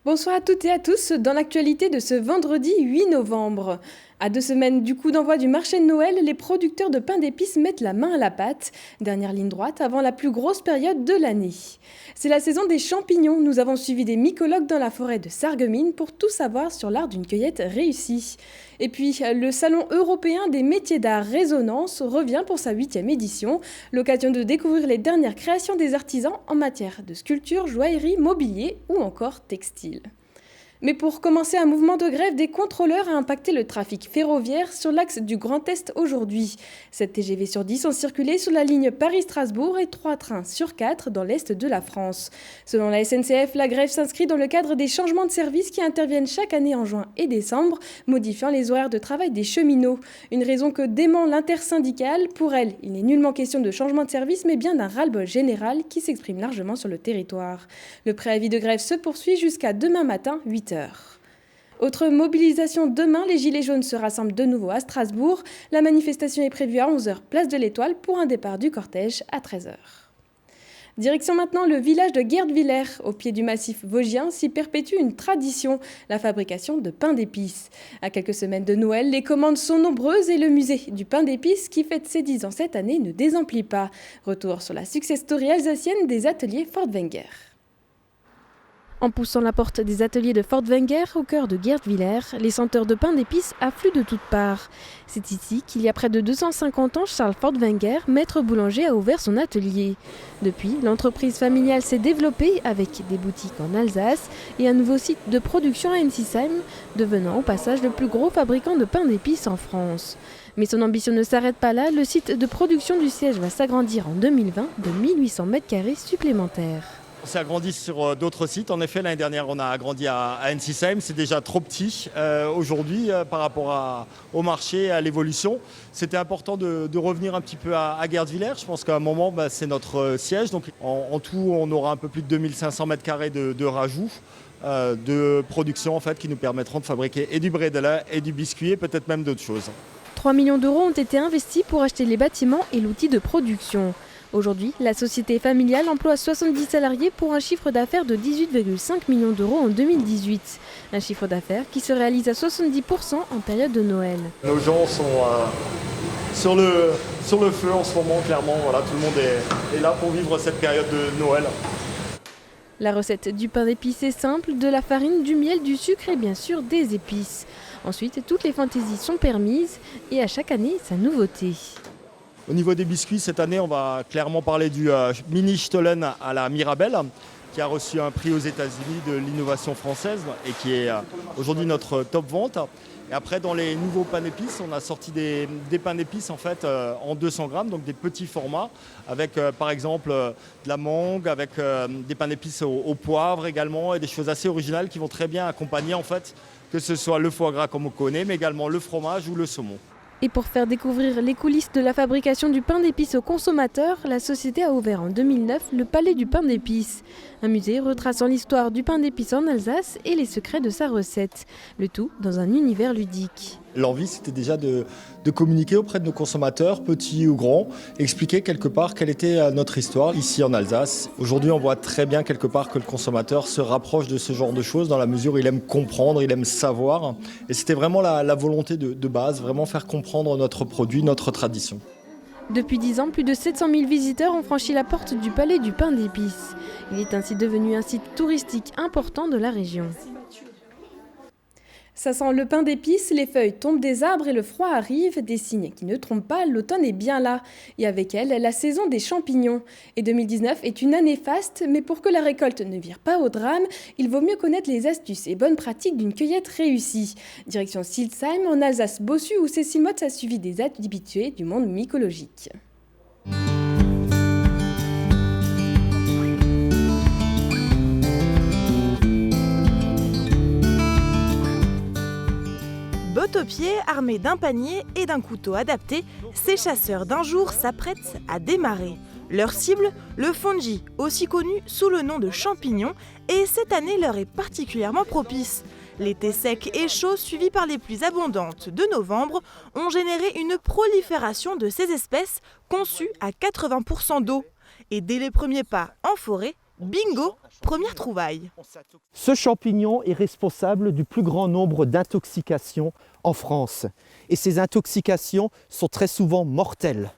Bonsoir à toutes et à tous dans l'actualité de ce vendredi 8 novembre. À 2 semaines du coup d'envoi du marché de Noël, les producteurs de pain d'épices mettent la main à la pâte, dernière ligne droite avant la plus grosse période de l'année. C'est la saison des champignons, nous avons suivi des mycologues dans la forêt de Sarreguemines pour tout savoir sur l'art d'une cueillette réussie. Et puis, le Salon européen des métiers d'art Résonance revient pour sa 8e édition, l'occasion de découvrir les dernières créations des artisans en matière de sculpture, joaillerie, mobilier ou encore textile. Mais pour commencer, un mouvement de grève des contrôleurs a impacté le trafic ferroviaire sur l'axe du Grand Est aujourd'hui. 7 TGV sur 10 ont circulé sur la ligne Paris-Strasbourg et 3 trains sur 4 dans l'Est de la France. Selon la SNCF, la grève s'inscrit dans le cadre des changements de service qui interviennent chaque année en juin et décembre, modifiant les horaires de travail des cheminots. Une raison que dément l'intersyndicale. Pour elle, il n'est nullement question de changement de service, mais bien d'un ras-le-bol général qui s'exprime largement sur le territoire. Le préavis de grève se poursuit jusqu'à demain matin, 8h. Autre mobilisation demain, les Gilets jaunes se rassemblent de nouveau à Strasbourg. La manifestation est prévue à 11h, place de l'Étoile, pour un départ du cortège à 13h. Direction maintenant le village de Guerdviller. Au pied du massif vosgien s'y perpétue une tradition, la fabrication de pain d'épices. À quelques semaines de Noël, les commandes sont nombreuses et le musée du pain d'épices, qui fête ses 10 ans cette année, ne désemplit pas. Retour sur la success story alsacienne des ateliers Fort-Wenger. En poussant la porte des ateliers de Fort-Wenger, au cœur de Guerdviller, les senteurs de pain d'épices affluent de toutes parts. C'est ici qu'il y a près de 250 ans, Charles Fort-Wenger, maître boulanger, a ouvert son atelier. Depuis, l'entreprise familiale s'est développée avec des boutiques en Alsace et un nouveau site de production à Ensisheim, devenant au passage le plus gros fabricant de pain d'épices en France. Mais son ambition ne s'arrête pas là, le site de production du siège va s'agrandir en 2020 de 1800 m² supplémentaires. On s'est agrandi sur d'autres sites. En effet, l'année dernière, on a agrandi à Ensisheim. C'est déjà trop petit aujourd'hui par rapport au marché, à l'évolution. C'était important de revenir un petit peu à Guerdviller. Je pense qu'à un moment, c'est notre siège. Donc, en tout, on aura un peu plus de 2500 m² de rajout de production en fait, qui nous permettront de fabriquer et du bredela et du biscuit et peut-être même d'autres choses. 3 millions d'euros ont été investis pour acheter les bâtiments et l'outil de production. Aujourd'hui, la société familiale emploie 70 salariés pour un chiffre d'affaires de 18,5 millions d'euros en 2018. Un chiffre d'affaires qui se réalise à 70% en période de Noël. Nos gens sont sur le feu en ce moment, clairement. Voilà, tout le monde est là pour vivre cette période de Noël. La recette du pain d'épices est simple, de la farine, du miel, du sucre et bien sûr des épices. Ensuite, toutes les fantaisies sont permises et à chaque année, sa nouveauté. Au niveau des biscuits, cette année, on va clairement parler du mini Stollen à la Mirabelle, qui a reçu un prix aux États-Unis de l'innovation française et qui est aujourd'hui notre top vente. Et après, dans les nouveaux pains d'épices, on a sorti des pains d'épices en fait en 200 grammes, donc des petits formats, avec par exemple de la mangue, avec des pains d'épices au poivre également, et des choses assez originales qui vont très bien accompagner en fait, que ce soit le foie gras comme on connaît, mais également le fromage ou le saumon. Et pour faire découvrir les coulisses de la fabrication du pain d'épices aux consommateurs, la société a ouvert en 2009 le Palais du pain d'épices. Un musée retraçant l'histoire du pain d'épices en Alsace et les secrets de sa recette. Le tout dans un univers ludique. L'envie, c'était déjà de communiquer auprès de nos consommateurs, petits ou grands, expliquer quelque part quelle était notre histoire ici en Alsace. Aujourd'hui, on voit très bien quelque part que le consommateur se rapproche de ce genre de choses dans la mesure où il aime comprendre, il aime savoir. Et c'était vraiment la volonté de base, vraiment faire comprendre notre produit, notre tradition. Depuis 10 ans, plus de 700 000 visiteurs ont franchi la porte du Palais du pain d'épices. Il est ainsi devenu un site touristique important de la région. Ça sent le pain d'épices, les feuilles tombent des arbres et le froid arrive, des signes qui ne trompent pas, l'automne est bien là. Et avec elle, la saison des champignons. Et 2019 est une année faste, mais pour que la récolte ne vire pas au drame, il vaut mieux connaître les astuces et bonnes pratiques d'une cueillette réussie. Direction Silsheim, en Alsace-Bossu, où Cécile Motz a suivi des habitués du monde mycologique. Bottes aux pieds, armés d'un panier et d'un couteau adapté, ces chasseurs d'un jour s'apprêtent à démarrer. Leur cible, le fonji, aussi connu sous le nom de champignon, et cette année leur est particulièrement propice. L'été sec et chaud, suivi par les pluies abondantes de novembre, ont généré une prolifération de ces espèces conçues à 80% d'eau. Et dès les premiers pas en forêt, Bingo, première trouvaille. Ce champignon est responsable du plus grand nombre d'intoxications en France. Et ces intoxications sont très souvent mortelles.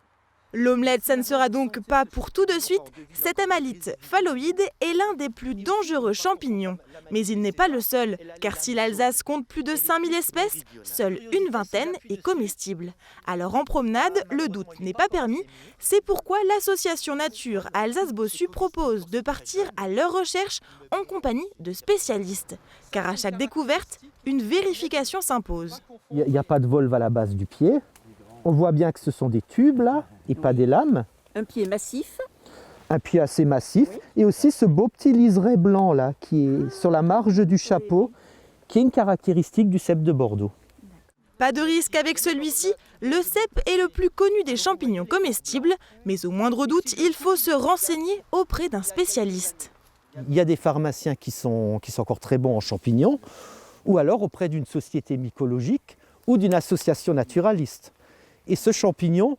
L'omelette, ça ne sera donc pas pour tout de suite. Cet amalite phalloïde est l'un des plus dangereux champignons. Mais il n'est pas le seul, car si l'Alsace compte plus de 5000 espèces, seule une vingtaine est comestible. Alors en promenade, le doute n'est pas permis. C'est pourquoi l'association Nature Alsace-Bossu propose de partir à leur recherche en compagnie de spécialistes. Car à chaque découverte, une vérification s'impose. Il n'y a pas de volve à la base du pied. On voit bien que ce sont des tubes là, et pas des lames. Un pied massif. Un pied assez massif. Et aussi ce beau petit liseré blanc là, qui est sur la marge du chapeau, qui est une caractéristique du cèpe de Bordeaux. Pas de risque avec celui-ci, le cèpe est le plus connu des champignons comestibles, mais au moindre doute, il faut se renseigner auprès d'un spécialiste. Il y a des pharmaciens qui sont encore très bons en champignons, ou alors auprès d'une société mycologique ou d'une association naturaliste. Et ce champignon,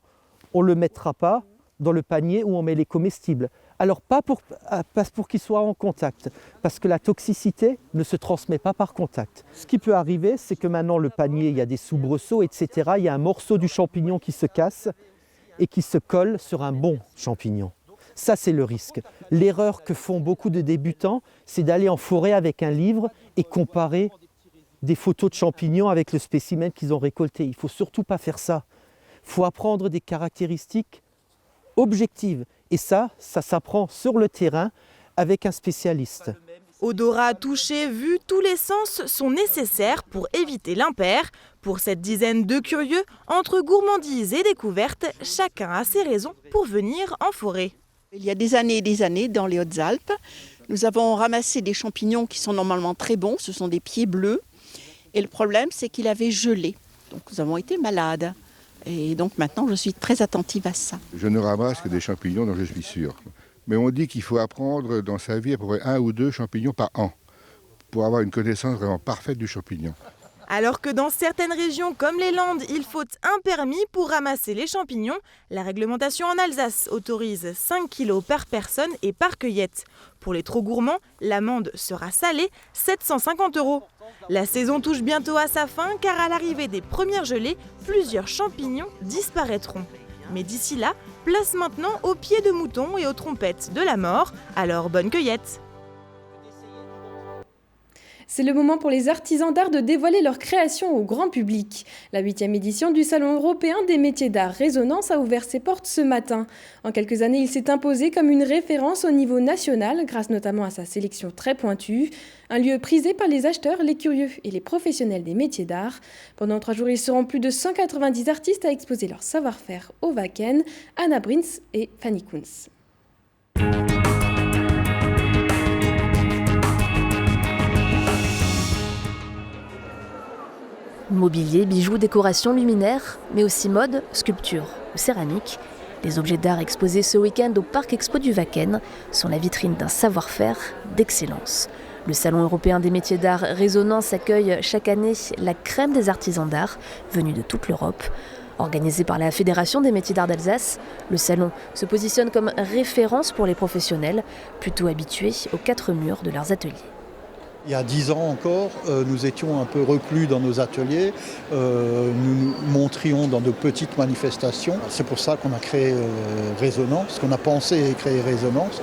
on ne le mettra pas dans le panier où on met les comestibles. Alors pas pour qu'il soit en contact, parce que la toxicité ne se transmet pas par contact. Ce qui peut arriver, c'est que maintenant le panier, il y a des soubresauts, etc. Il y a un morceau du champignon qui se casse et qui se colle sur un bon champignon. Ça, c'est le risque. L'erreur que font beaucoup de débutants, c'est d'aller en forêt avec un livre et comparer des photos de champignons avec le spécimen qu'ils ont récolté. Il ne faut surtout pas faire ça. Il faut apprendre des caractéristiques objectives. Et ça s'apprend sur le terrain avec un spécialiste. Odorat, toucher, vue, tous les sens sont nécessaires pour éviter l'impair. Pour cette dizaine de curieux, entre gourmandise et découverte, chacun a ses raisons pour venir en forêt. Il y a des années, dans les Hautes-Alpes, nous avons ramassé des champignons qui sont normalement très bons. Ce sont des pieds bleus. Et le problème, c'est qu'il avait gelé. Donc nous avons été malades. Et donc maintenant, je suis très attentive à ça. Je ne ramasse que des champignons dont je suis sûr. Mais on dit qu'il faut apprendre dans sa vie à peu près 1 ou 2 champignons par an pour avoir une connaissance vraiment parfaite du champignon. Alors que dans certaines régions comme les Landes, il faut un permis pour ramasser les champignons, la réglementation en Alsace autorise 5 kg par personne et par cueillette. Pour les trop gourmands, l'amende sera salée, 750 €. La saison touche bientôt à sa fin car à l'arrivée des premières gelées, plusieurs champignons disparaîtront. Mais d'ici là, place maintenant aux pieds de mouton et aux trompettes de la mort, alors bonne cueillette. C'est le moment pour les artisans d'art de dévoiler leurs créations au grand public. La 8e édition du Salon européen des métiers d'art Résonance a ouvert ses portes ce matin. En quelques années, il s'est imposé comme une référence au niveau national, grâce notamment à sa sélection très pointue. Un lieu prisé par les acheteurs, les curieux et les professionnels des métiers d'art. Pendant 3 jours, ils seront plus de 190 artistes à exposer leur savoir-faire au Wacken, Anna Brins et Fanny Kunz. Mobilier, bijoux, décoration, luminaires, mais aussi mode, sculpture ou céramique. Les objets d'art exposés ce week-end au Parc Expo du Wacken sont la vitrine d'un savoir-faire d'excellence. Le Salon européen des métiers d'art Résonance accueille chaque année la crème des artisans d'art venus de toute l'Europe. Organisé par la Fédération des métiers d'art d'Alsace, le salon se positionne comme référence pour les professionnels, plutôt habitués aux 4 murs de leurs ateliers. Il y a 10 ans encore, nous étions un peu reclus dans nos ateliers, nous montrions dans de petites manifestations. C'est pour ça qu'on a créé Résonance, qu'on a pensé créer Résonance.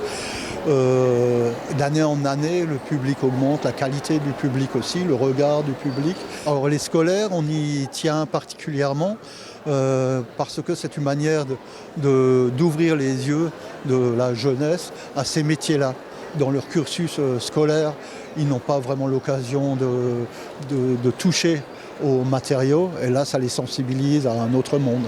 D'année en année, le public augmente, la qualité du public aussi, le regard du public. Alors les scolaires, on y tient particulièrement parce que c'est une manière d'ouvrir les yeux de la jeunesse à ces métiers-là. Dans leur cursus scolaire, ils n'ont pas vraiment l'occasion de toucher aux matériaux et là, ça les sensibilise à un autre monde.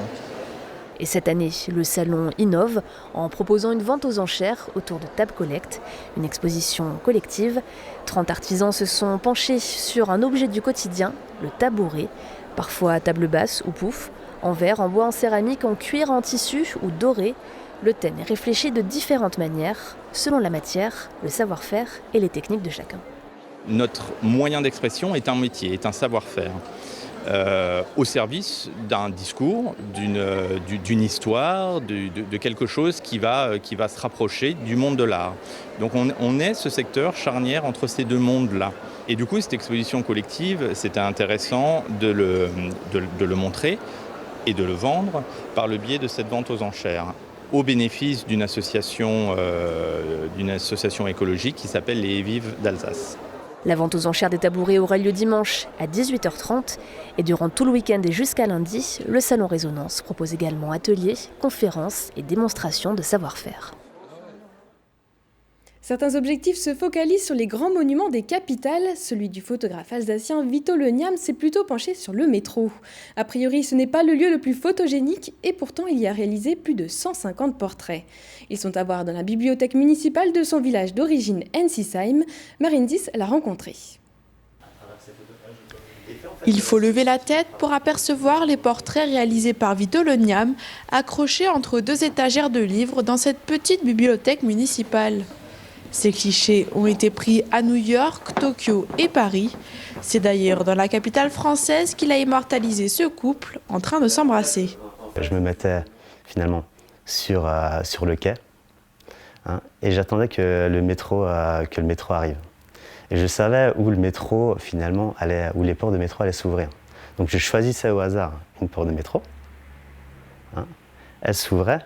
Et cette année, le salon innove en proposant une vente aux enchères autour de Table Collecte, une exposition collective. 30 artisans se sont penchés sur un objet du quotidien, le tabouret, parfois à table basse ou pouf, en verre, en bois, en céramique, en cuir, en tissu ou doré. Le thème est réfléchi de différentes manières, selon la matière, le savoir-faire et les techniques de chacun. Notre moyen d'expression est un métier, est un savoir-faire. au service d'un discours, d'une histoire, de quelque chose qui va se rapprocher du monde de l'art. Donc on est ce secteur charnière entre ces deux mondes-là. Et du coup, cette exposition collective, c'était intéressant de le montrer et de le vendre par le biais de cette vente aux enchères, au bénéfice d'une association écologique qui s'appelle les Vives d'Alsace. La vente aux enchères des tabourets aura lieu dimanche à 18h30 et durant tout le week-end et jusqu'à lundi, le Salon Résonance propose également ateliers, conférences et démonstrations de savoir-faire. Certains objectifs se focalisent sur les grands monuments des capitales. Celui du photographe alsacien Vito Le Niam s'est plutôt penché sur le métro. A priori, ce n'est pas le lieu le plus photogénique et pourtant il y a réalisé plus de 150 portraits. Ils sont à voir dans la bibliothèque municipale de son village d'origine Ensisheim. Marine Dis l'a rencontré. Il faut lever la tête pour apercevoir les portraits réalisés par Vito Le Niam, accrochés entre deux étagères de livres dans cette petite bibliothèque municipale. Ces clichés ont été pris à New York, Tokyo et Paris. C'est d'ailleurs dans la capitale française qu'il a immortalisé ce couple en train de s'embrasser. Je me mettais finalement sur le quai et j'attendais que le métro arrive. Et je savais où le métro finalement allait, où les portes de métro allaient s'ouvrir. Donc je choisissais au hasard une porte de métro. Elle s'ouvrait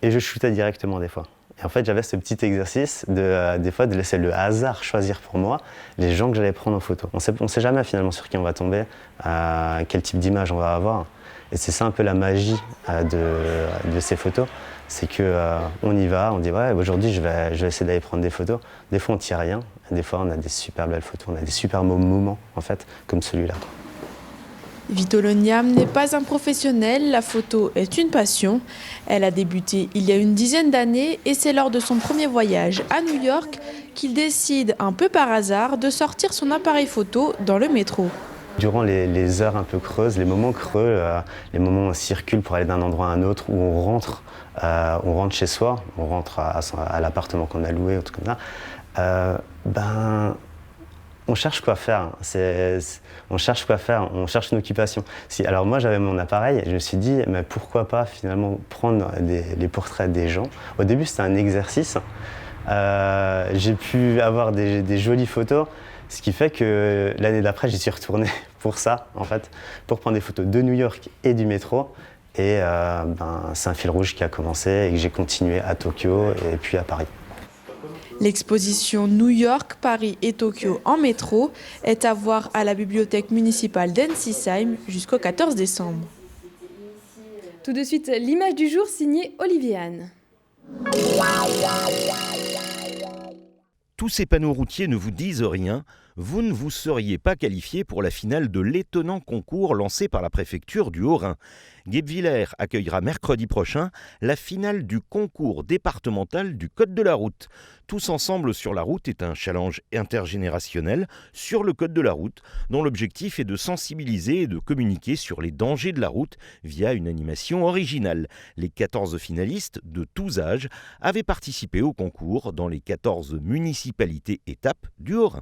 et je shootais directement des fois. Et en fait, j'avais ce petit exercice des fois de laisser le hasard choisir pour moi les gens que j'allais prendre en photo. On sait jamais finalement sur qui on va tomber, quel type d'image on va avoir. Et c'est ça un peu la magie de ces photos. C'est qu'on y va, on dit ouais, aujourd'hui je vais essayer d'aller prendre des photos. Des fois on tire rien, des fois on a des super belles photos, on a des super moments en fait, comme celui-là. Vito Le Niam n'est pas un professionnel, la photo est une passion. Elle a débuté il y a une dizaine d'années et c'est lors de son premier voyage à New York qu'il décide un peu par hasard de sortir son appareil photo dans le métro. Durant les heures un peu creuses, les moments creux, les moments où on circule pour aller d'un endroit à un autre, où on rentre chez soi, on rentre à l'appartement qu'on a loué, ou tout comme ça, on cherche quoi faire. On cherche une occupation. Alors moi j'avais mon appareil et je me suis dit mais pourquoi pas finalement prendre les portraits des gens. Au début c'était un exercice. J'ai pu avoir des jolies photos, ce qui fait que l'année d'après j'y suis retourné pour ça en fait, pour prendre des photos de New York et du métro. Et c'est un fil rouge qui a commencé et que j'ai continué à Tokyo et puis à Paris. L'exposition New York, Paris et Tokyo en métro est à voir à la bibliothèque municipale d'Ensisheim jusqu'au 14 décembre. Tout de suite, l'image du jour signée Olivier Anne. Tous ces panneaux routiers ne vous disent rien, vous ne vous seriez pas qualifié pour la finale de l'étonnant concours lancé par la préfecture du Haut-Rhin. Guebwiller accueillera mercredi prochain la finale du concours départemental du code de la route. Tous ensemble sur la route est un challenge intergénérationnel sur le code de la route, dont l'objectif est de sensibiliser et de communiquer sur les dangers de la route via une animation originale. Les 14 finalistes de tous âges avaient participé au concours dans les 14 municipalités étapes du Haut-Rhin.